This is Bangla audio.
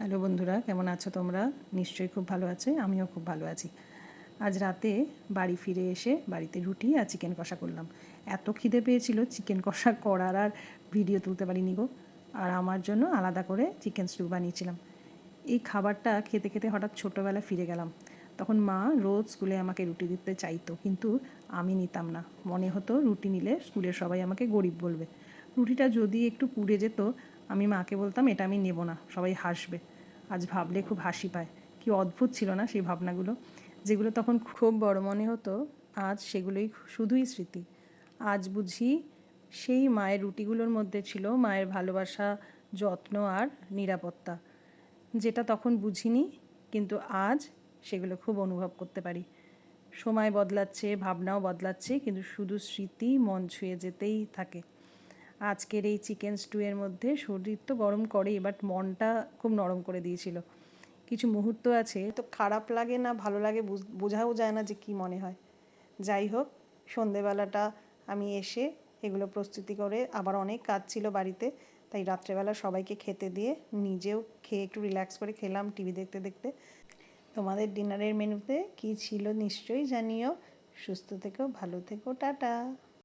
হ্যালো বন্ধুরা, কেমন আছো তোমরা? নিশ্চয়ই খুব ভালো আছে, আমিও খুব ভালো আছি। আজ রাতে বাড়ি ফিরে এসে বাড়িতে রুটি আর চিকেন কষা করলাম। এত খিদে পেয়েছিল, চিকেন কষা করার আর ভিডিও তুলতে পারিনি গো। আর আমার জন্য আলাদা করে চিকেন স্টু বানিয়েছিলাম। এই খাবারটা খেতে খেতে হঠাৎ ছোটোবেলা ফিরে গেলাম। তখন মা রোজ স্কুলে আমাকে রুটি দিতে চাইতো, কিন্তু আমি নিতাম না। মনে হতো রুটি নিলে স্কুলের সবাই আমাকে গরিব বলবে। রুটিটা যদি একটু পুড়ে যেত, আমি মাকে বলতাম এটা আমি নেব না, সবাই হাসবে। আজ ভাবলে খুব হাসি পায়। কি অদ্ভুত ছিল না সেই ভাবনাগুলো, যেগুলো তখন খুব বড় মনে হতো। আজ সেগুলোই শুধুই স্মৃতি। আজ বুঝি সেই মায়ের রুটিগুলোর মধ্যে ছিল মায়ের ভালোবাসা, যত্ন আর নিরাপত্তা, যেটা তখন বুঝিনি, কিন্তু আজ সেগুলো খুব অনুভব করতে পারি। সময় বদলাচ্ছে, ভাবনাও বদলাচ্ছে, কিন্তু শুধু স্মৃতি মন ছুঁয়ে যেতেই থাকে। আজকের এই চিকেন স্টুয়ের মধ্যে শরীর তো গরম করেই, বাট মনটা খুব নরম করে দিয়েছিল। কিছু মুহূর্ত আছে তো খারাপ লাগে না ভালো লাগে, বোঝাও যায় না যে কি মনে হয়। যাই হোক, সন্ধেবেলাটা আমি এসে এগুলো প্রস্তুতি করে, আবার অনেক কাজ ছিল বাড়িতে, তাই রাত্রেবেলা সবাইকে খেতে দিয়ে নিজেও খেয়ে একটু রিল্যাক্স করে খেলাম টিভি দেখতে দেখতে। তোমাদের ডিনারের মেনুতে কী ছিল নিশ্চয়ই জানিও। সুস্থ থেকো, ভালো থেকো, টাটা।